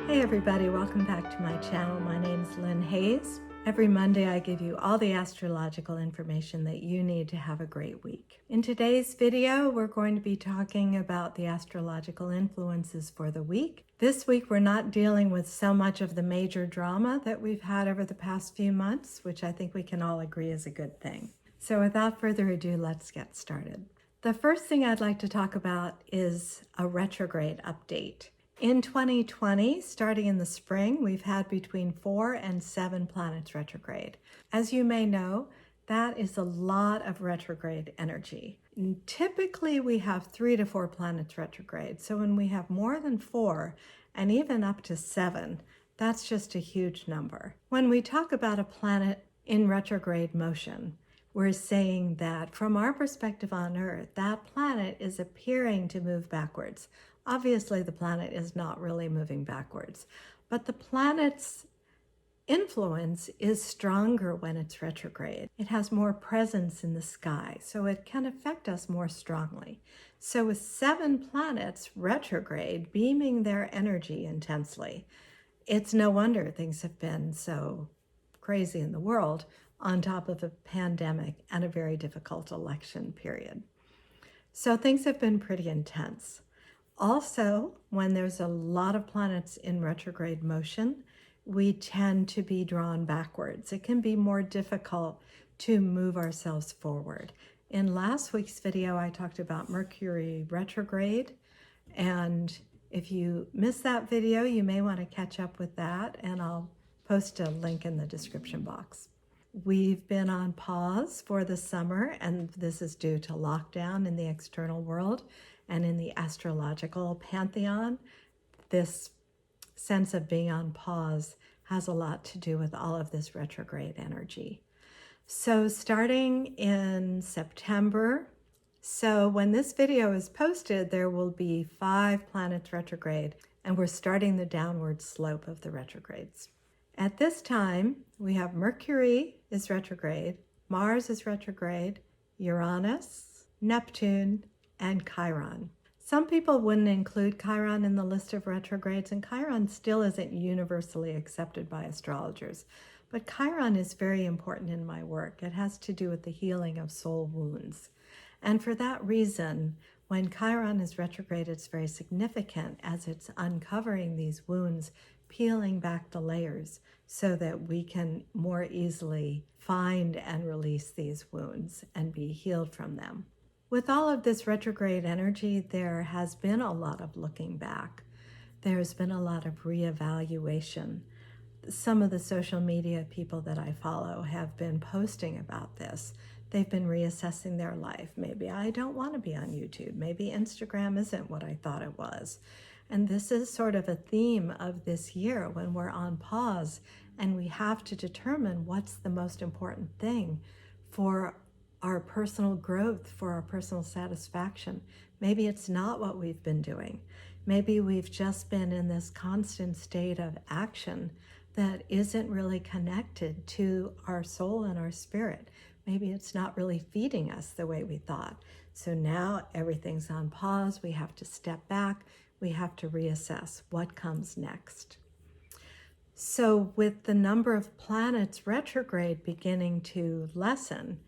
Hey everybody, welcome back to my channel. My name is Lynn Hayes. Every Monday I give you all the astrological information that you need to have a great week. In today's video, we're going to be talking about the astrological influences for the week. This week we're not dealing with so much of the major drama that we've had over the past few months, which I think we can all agree is a good thing. So without further ado, let's get started. The first thing I'd like to talk about is a retrograde update. In 2020, starting in the spring, we've had between 4 and 7 planets retrograde. As you may know, that is a lot of retrograde energy. Typically, we have 3 to 4 planets retrograde. So when we have more than 4 and even up to 7, that's just a huge number. When we talk about a planet in retrograde motion, we're saying that from our perspective on Earth, that planet is appearing to move backwards. Obviously, the planet is not really moving backwards, but the planet's influence is stronger when it's retrograde. It has more presence in the sky, so it can affect us more strongly. So with 7 planets retrograde, beaming their energy intensely, it's no wonder things have been so crazy in the world, on top of a pandemic and a very difficult election period. So things have been pretty intense. Also, when there's a lot of planets in retrograde motion, we tend to be drawn backwards. It can be more difficult to move ourselves forward. In last week's video, I talked about Mercury retrograde, and if you missed that video, you may want to catch up with that, and I'll post a link in the description box. We've been on pause for the summer, and this is due to lockdown in the external world and in the astrological pantheon. This sense of being on pause has a lot to do with all of this retrograde energy. So starting in September, so when this video is posted, there will be 5 planets retrograde, and we're starting the downward slope of the retrogrades. At this time, we have Mercury is retrograde, Mars is retrograde, Uranus, Neptune, and Chiron. Some people wouldn't include Chiron in the list of retrogrades, and Chiron still isn't universally accepted by astrologers. But Chiron is very important in my work. It has to do with the healing of soul wounds. And for that reason, when Chiron is retrograde, it's very significant as it's uncovering these wounds, peeling back the layers so that we can more easily find and release these wounds and be healed from them. With all of this retrograde energy, there has been a lot of looking back. There's been a lot of reevaluation. Some of the social media people that I follow have been posting about this. They've been reassessing their life. Maybe I don't want to be on YouTube. Maybe Instagram isn't what I thought it was. And this is sort of a theme of this year when we're on pause and we have to determine what's the most important thing for our personal growth, for our personal satisfaction. Maybe it's not what we've been doing. Maybe we've just been in this constant state of action that isn't really connected to our soul and our spirit. Maybe it's not really feeding us the way we thought. So now everything's on pause. We have to step back. We have to reassess what comes next. So with the number of planets retrograde beginning to lessen,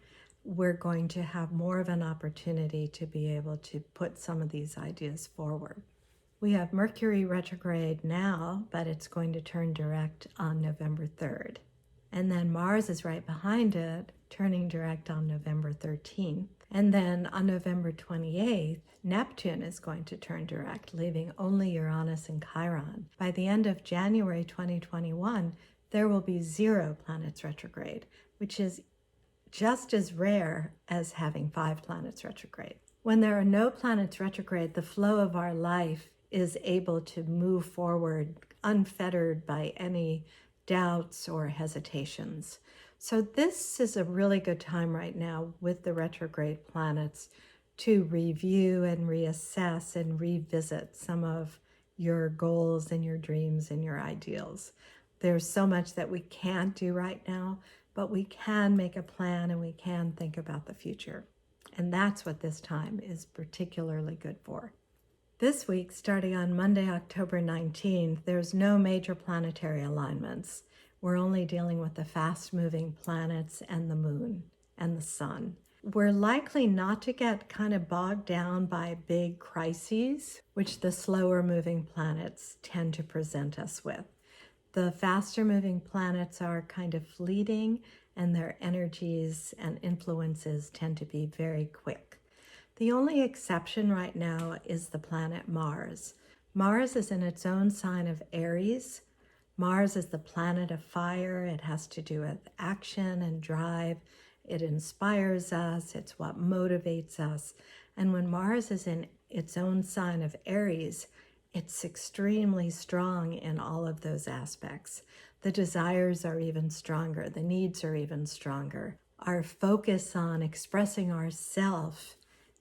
we're going to have more of an opportunity to be able to put some of these ideas forward. We have Mercury retrograde now, but it's going to turn direct on November 3rd. And then Mars is right behind it, turning direct on November 13th. And then on November 28th, Neptune is going to turn direct, leaving only Uranus and Chiron. By the end of January 2021, there will be 0 planets retrograde, which is just as rare as having 5 planets retrograde. When there are no planets retrograde, the flow of our life is able to move forward unfettered by any doubts or hesitations. So this is a really good time right now with the retrograde planets to review and reassess and revisit some of your goals and your dreams and your ideals. There's so much that we can't do right now, but we can make a plan and we can think about the future. And that's what this time is particularly good for. This week, starting on Monday, October 19th, there's no major planetary alignments. We're only dealing with the fast-moving planets and the moon and the sun. We're likely not to get kind of bogged down by big crises, which the slower moving planets tend to present us with. The faster moving planets are kind of fleeting, and their energies and influences tend to be very quick. The only exception right now is the planet Mars. Mars is in its own sign of Aries. Mars is the planet of fire. It has to do with action and drive. It inspires us. It's what motivates us. And when Mars is in its own sign of Aries, it's extremely strong in all of those aspects. The desires are even stronger. The needs are even stronger. Our focus on expressing ourself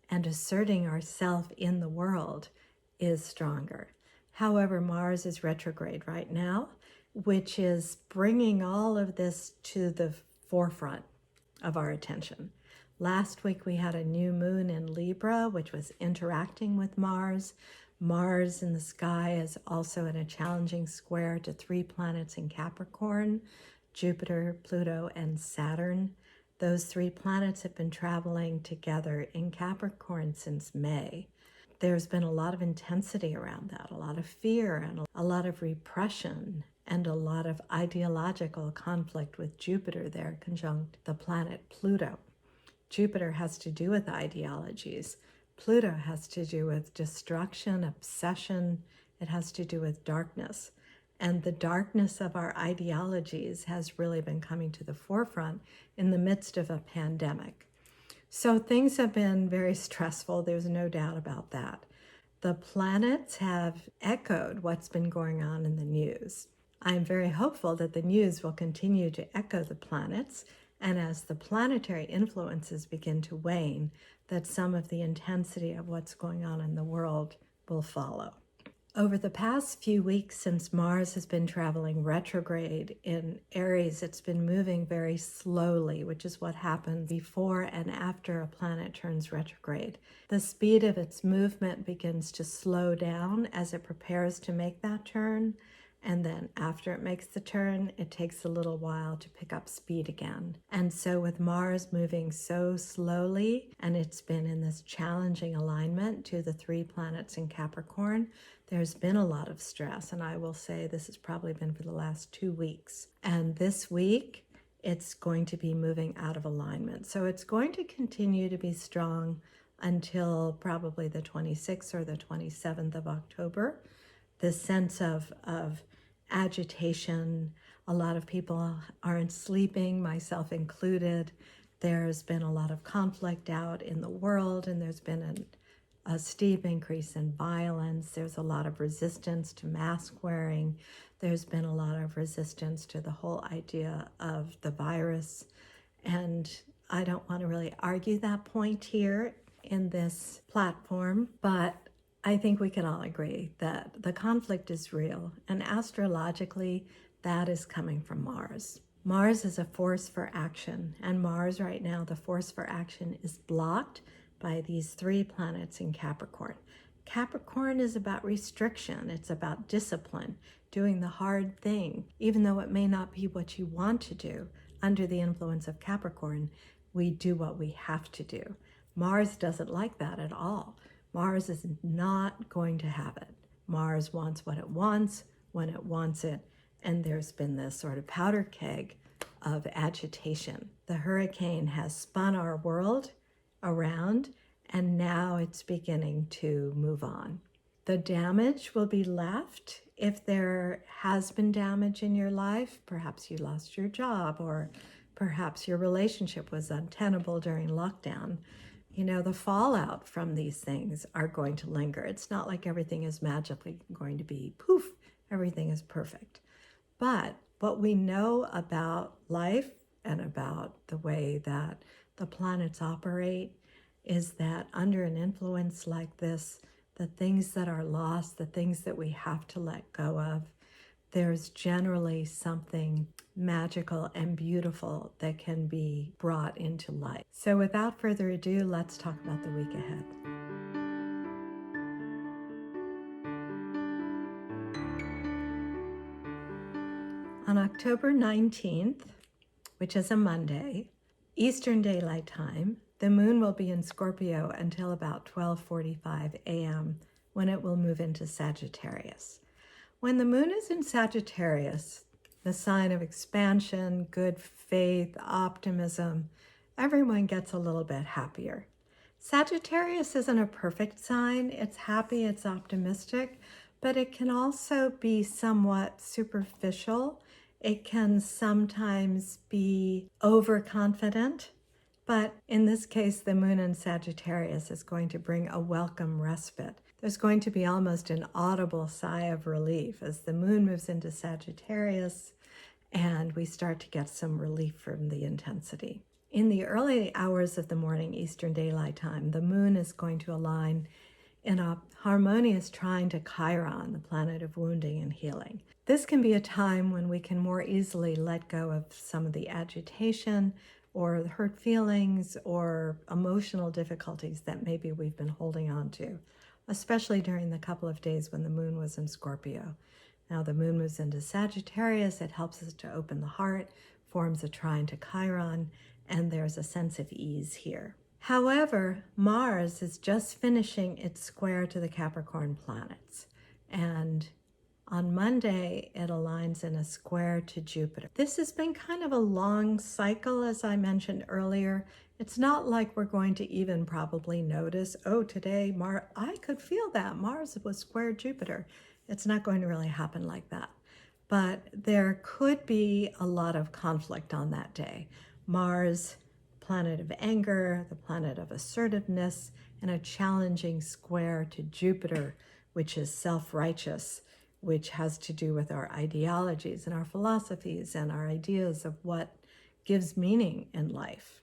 and asserting ourself in the world is stronger. However, Mars is retrograde right now, which is bringing all of this to the forefront of our attention. Last week we had a new moon in Libra, which was interacting with Mars. Mars in the sky is also in a challenging square to 3 planets in Capricorn, Jupiter, Pluto, and Saturn. Those 3 planets have been traveling together in Capricorn since May. There's been a lot of intensity around that, a lot of fear and a lot of repression and a lot of ideological conflict with Jupiter there conjunct the planet Pluto. Jupiter has to do with ideologies. Pluto has to do with destruction, obsession. It has to do with darkness. And the darkness of our ideologies has really been coming to the forefront in the midst of a pandemic. So things have been very stressful. There's no doubt about that. The planets have echoed what's been going on in the news. I'm very hopeful that the news will continue to echo the planets, and as the planetary influences begin to wane, that some of the intensity of what's going on in the world will follow. Over the past few weeks, since Mars has been traveling retrograde in Aries, it's been moving very slowly, which is what happens before and after a planet turns retrograde. The speed of its movement begins to slow down as it prepares to make that turn, and then after it makes the turn, it takes a little while to pick up speed again. And so with Mars moving so slowly, and it's been in this challenging alignment to the 3 planets in Capricorn, there's been a lot of stress, and I will say this has probably been for the last 2 weeks. And this week, it's going to be moving out of alignment. So it's going to continue to be strong until probably the 26th or the 27th of October. The sense of agitation, a lot of people aren't sleeping, myself included. There's been a lot of conflict out in the world, and there's been a steep increase in violence. There's a lot of resistance to mask wearing. There's been a lot of resistance to the whole idea of the virus. And I don't want to really argue that point here in this platform, but I think we can all agree that the conflict is real, and astrologically, that is coming from Mars. Mars is a force for action, and Mars right now, the force for action is blocked by these 3 planets in Capricorn. Capricorn is about restriction. It's about discipline, doing the hard thing, even though it may not be what you want to do. Under the influence of Capricorn, we do what we have to do. Mars doesn't like that at all. Mars is not going to have it. Mars wants what it wants, when it wants it, and there's been this sort of powder keg of agitation. The hurricane has spun our world around, and now it's beginning to move on. The damage will be left if there has been damage in your life. Perhaps you lost your job, or perhaps your relationship was untenable during lockdown. You know, the fallout from these things are going to linger. It's not like everything is magically going to be poof, everything is perfect. But what we know about life and about the way that the planets operate is that under an influence like this, the things that are lost, the things that we have to let go of, there's generally something magical and beautiful that can be brought into light. So without further ado, let's talk about the week ahead. On October 19th, which is a Monday, Eastern Daylight Time, the moon will be in Scorpio until about 12:45 a.m. when it will move into Sagittarius. When the moon is in Sagittarius, the sign of expansion, good faith, optimism, everyone gets a little bit happier. Sagittarius isn't a perfect sign. It's happy, it's optimistic, but it can also be somewhat superficial. It can sometimes be overconfident, but in this case, the moon in Sagittarius is going to bring a welcome respite. There's going to be almost an audible sigh of relief as the moon moves into Sagittarius and we start to get some relief from the intensity. In the early hours of the morning, Eastern Daylight Time, the moon is going to align in a harmonious trine to Chiron, the planet of wounding and healing. This can be a time when we can more easily let go of some of the agitation or the hurt feelings or emotional difficulties that maybe we've been holding on to, especially during the couple of days when the moon was in Scorpio. Now the moon moves into Sagittarius. It helps us to open the heart, forms a trine to Chiron, and there's a sense of ease here. However, Mars is just finishing its square to the Capricorn planets, and on Monday, it aligns in a square to Jupiter. This has been kind of a long cycle, as I mentioned earlier. It's not like we're going to even probably notice, oh, today, I could feel that Mars was square Jupiter. It's not going to really happen like that. But there could be a lot of conflict on that day. Mars, planet of anger, the planet of assertiveness, and a challenging square to Jupiter, which is self-righteous, which has to do with our ideologies and our philosophies and our ideas of what gives meaning in life.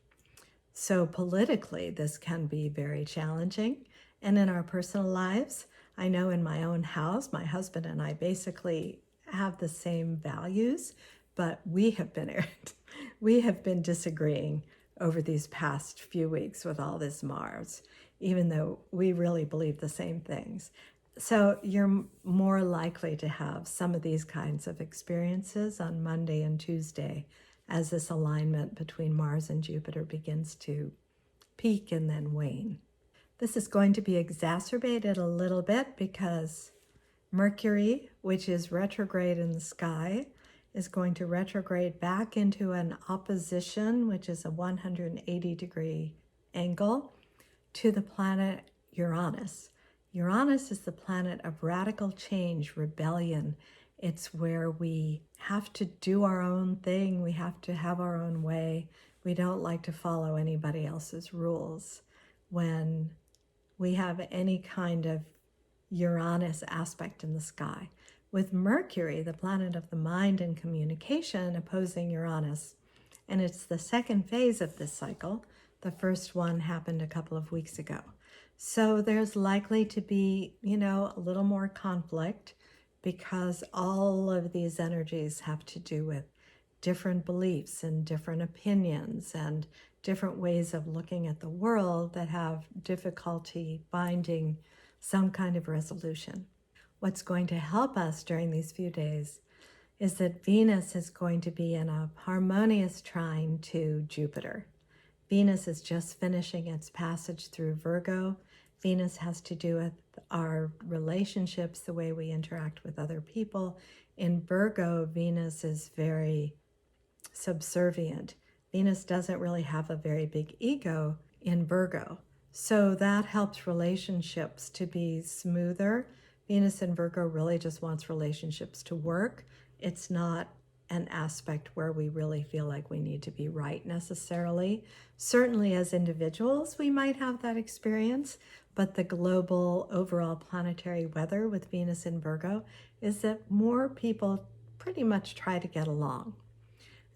So politically, this can be very challenging. And in our personal lives, I know in my own house, my husband and I basically have the same values, but we have been disagreeing over these past few weeks with all this Mars, even though we really believe the same things. So you're more likely to have some of these kinds of experiences on Monday and Tuesday as this alignment between Mars and Jupiter begins to peak and then wane. This is going to be exacerbated a little bit because Mercury, which is retrograde in the sky, is going to retrograde back into an opposition, which is a 180-degree angle, to the planet Uranus. Uranus is the planet of radical change, rebellion. It's where we have to do our own thing. We have to have our own way. We don't like to follow anybody else's rules. When we have any kind of Uranus aspect in the sky. With Mercury, the planet of the mind and communication, opposing Uranus. And it's the second phase of this cycle. The first one happened a couple of weeks ago. So there's likely to be, a little more conflict because all of these energies have to do with different beliefs and different opinions and different ways of looking at the world that have difficulty finding some kind of resolution. What's going to help us during these few days is that Venus is going to be in a harmonious trine to Jupiter. Venus is just finishing its passage through Virgo. Venus has to do with our relationships, the way we interact with other people. In Virgo, Venus is very subservient. Venus doesn't really have a very big ego in Virgo. So that helps relationships to be smoother. Venus in Virgo really just wants relationships to work. It's not an aspect where we really feel like we need to be right necessarily. Certainly as individuals, we might have that experience, but the global overall planetary weather with Venus in Virgo is that more people pretty much try to get along.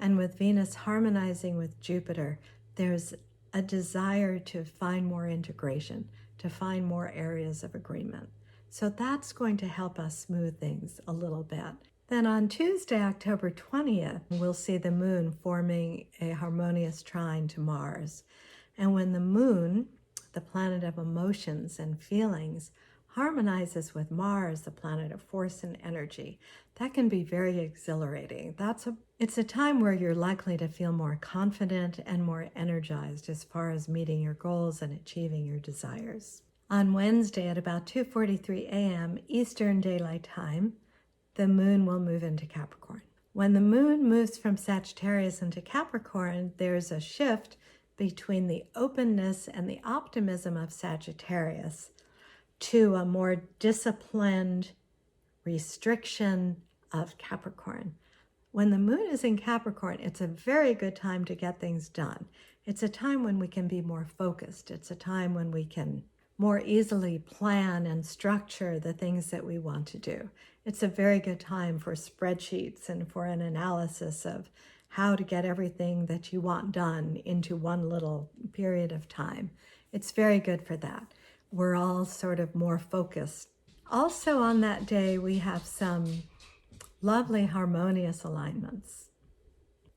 And with Venus harmonizing with Jupiter, there's a desire to find more integration, to find more areas of agreement. So that's going to help us smooth things a little bit. Then on Tuesday, October 20th, we'll see the moon forming a harmonious trine to Mars. And when the moon, the planet of emotions and feelings, harmonizes with Mars, the planet of force and energy. That can be very exhilarating. It's a time where you're likely to feel more confident and more energized as far as meeting your goals and achieving your desires. On Wednesday at about 2:43 a.m. Eastern Daylight Time, the moon will move into Capricorn. When the moon moves from Sagittarius into Capricorn, there's a shift between the openness and the optimism of Sagittarius to a more disciplined restriction of Capricorn. When the moon is in Capricorn, it's a very good time to get things done. It's a time when we can be more focused. It's a time when we can more easily plan and structure the things that we want to do. It's a very good time for spreadsheets and for an analysis of how to get everything that you want done into one little period of time. It's very good for that. We're all sort of more focused. Also on that day, we have some lovely harmonious alignments.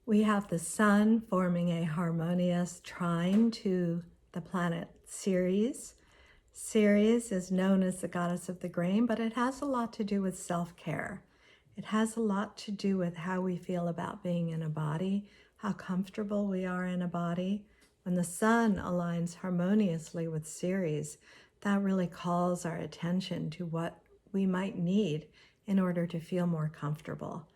We have the sun forming a harmonious trine to the planet Ceres. Ceres is known as the goddess of the grain, but it has a lot to do with self-care. It has a lot to do with how we feel about being in a body, how comfortable we are in a body. When the sun aligns harmoniously with Ceres, that really calls our attention to what we might need in order to feel more comfortable.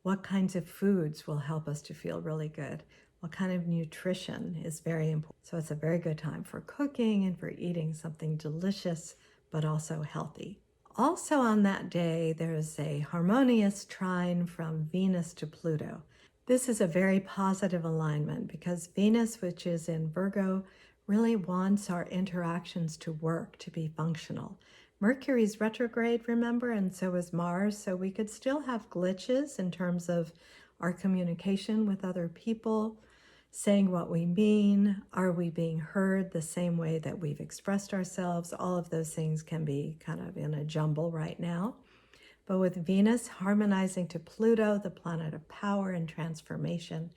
What kinds of foods will help us to feel really good? What kind of nutrition is very important? So it's a very good time for cooking and for eating something delicious, but also healthy. Also on that day, there's a harmonious trine from Venus to Pluto. This is a very positive alignment because Venus, which is in Virgo, really wants our interactions to work, to be functional. Mercury's retrograde, remember, and so is Mars, so we could still have glitches in terms of our communication with other people, saying what we mean, are we being heard the same way that we've expressed ourselves? All of those things can be kind of in a jumble right now. But with Venus harmonizing to Pluto, the planet of power and transformation,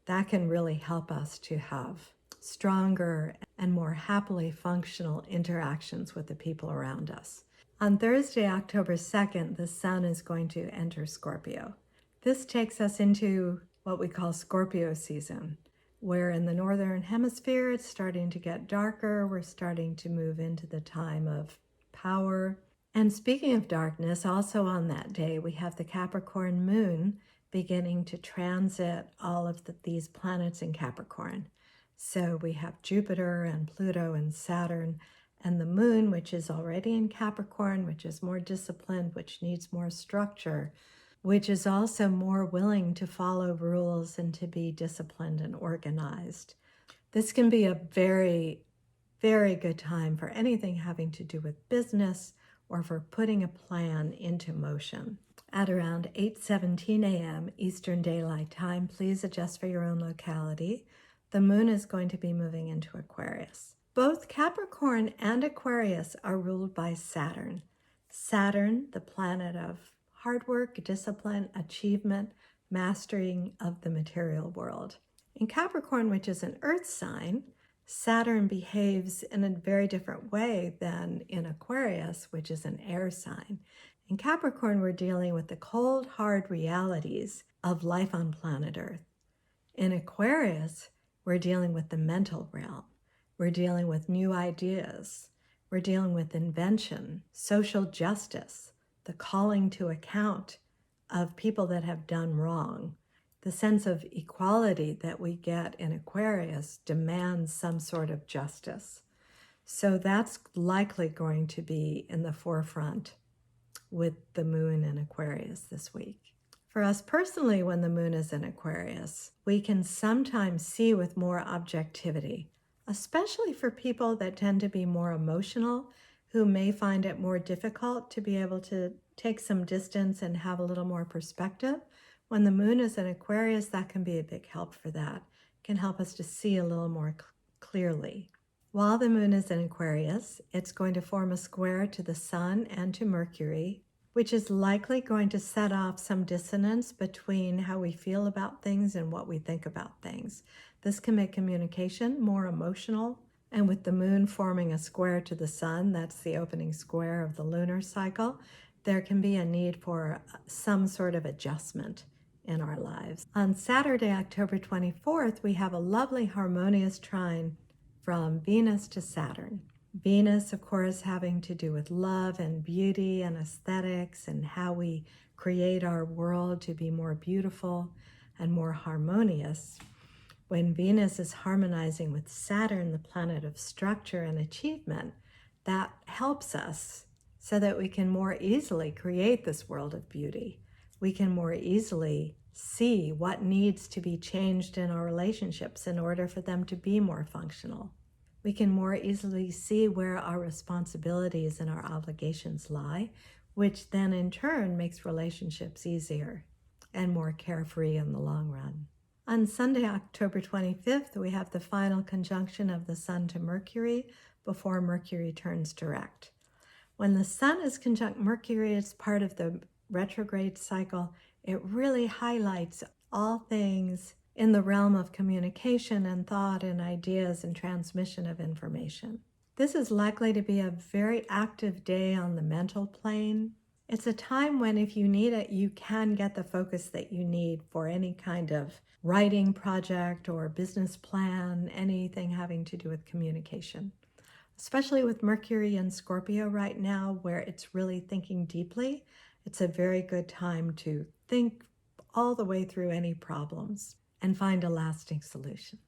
that can really help us to have stronger and more happily functional interactions with the people around us. On Thursday, October 2nd, the sun is going to enter Scorpio. This takes us into what we call Scorpio season, where in the northern hemisphere it's starting to get darker. We're starting to move into the time of power. And speaking of darkness, also on that day, we have the Capricorn moon beginning to transit all of these planets in Capricorn. So we have Jupiter and Pluto and Saturn and the moon, which is already in Capricorn, which is more disciplined, which needs more structure, which is also more willing to follow rules and to be disciplined and organized. This can be a very, very good time for anything having to do with business or for putting a plan into motion. At around 8:17 a.m. Eastern Daylight Time, please adjust for your own locality. The moon is going to be moving into Aquarius. Both Capricorn and Aquarius are ruled by Saturn. Saturn, the planet of hard work, discipline, achievement, mastering of the material world. In Capricorn, which is an earth sign, Saturn behaves in a very different way than in Aquarius, which is an air sign. In Capricorn, we're dealing with the cold, hard realities of life on planet Earth. In Aquarius, we're dealing with the mental realm. We're dealing with new ideas. We're dealing with invention, social justice, the calling to account of people that have done wrong. The sense of equality that we get in Aquarius demands some sort of justice. So that's likely going to be in the forefront with the moon in Aquarius this week. For us personally, when the moon is in Aquarius, we can sometimes see with more objectivity, especially for people that tend to be more emotional, who may find it more difficult to be able to take some distance and have a little more perspective. When the moon is in Aquarius, that can be a big help for that. It can help us to see a little more clearly. While the moon is in Aquarius, it's going to form a square to the sun and to Mercury, which is likely going to set off some dissonance between how we feel about things and what we think about things. This can make communication more emotional, And with the moon forming a square to the sun, that's the opening square of the lunar cycle, there can be a need for some sort of adjustment in our lives. On Saturday, October 24th, we have a lovely harmonious trine from Venus to Saturn. Venus, of course, having to do with love and beauty and aesthetics and how we create our world to be more beautiful and more harmonious. When Venus is harmonizing with Saturn, the planet of structure and achievement, that helps us so that we can more easily create this world of beauty. We can more easily see what needs to be changed in our relationships in order for them to be more functional. We can more easily see where our responsibilities and our obligations lie, which then in turn makes relationships easier and more carefree in the long run. On Sunday, October 25th, we have the final conjunction of the Sun to Mercury before Mercury turns direct. When the Sun is conjunct Mercury as part of the retrograde cycle, it really highlights all things in the realm of communication and thought and ideas and transmission of information. This is likely to be a very active day on the mental plane. It's a time when, if you need it, you can get the focus that you need for any kind of writing project or business plan, anything having to do with communication. Especially with Mercury in Scorpio right now, where it's really thinking deeply, it's a very good time to think all the way through any problems and find a lasting solution.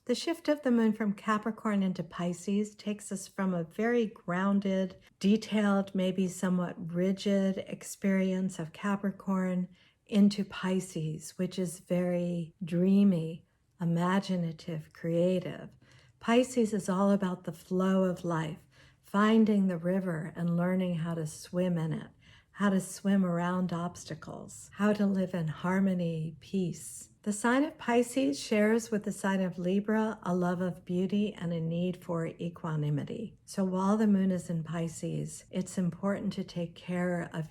The shift of the moon from Capricorn into Pisces takes us from a very grounded, detailed, maybe somewhat rigid experience of Capricorn into Pisces, which is very dreamy, imaginative, creative. Pisces is all about the flow of life, finding the river and learning how to swim in it, how to swim around obstacles, how to live in harmony, peace. The sign of Pisces shares with the sign of Libra a love of beauty and a need for equanimity. So while the moon is in Pisces, it's important to take care of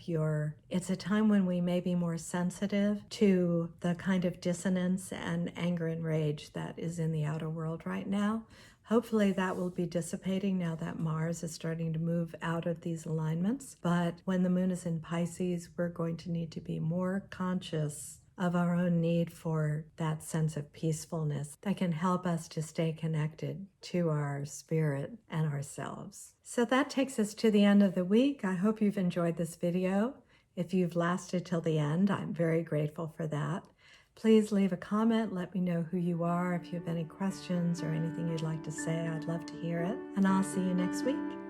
it's a time when we may be more sensitive to the kind of dissonance and anger and rage that is in the outer world right now. Hopefully that will be dissipating now that Mars is starting to move out of these alignments. But when the moon is in Pisces, we're going to need to be more conscious of our own need for that sense of peacefulness that can help us to stay connected to our spirit and ourselves. So that takes us to the end of the week. I hope you've enjoyed this video. If you've lasted till the end, I'm very grateful for that. Please leave a comment. Let me know who you are. If you have any questions or anything you'd like to say, I'd love to hear it. And I'll see you next week.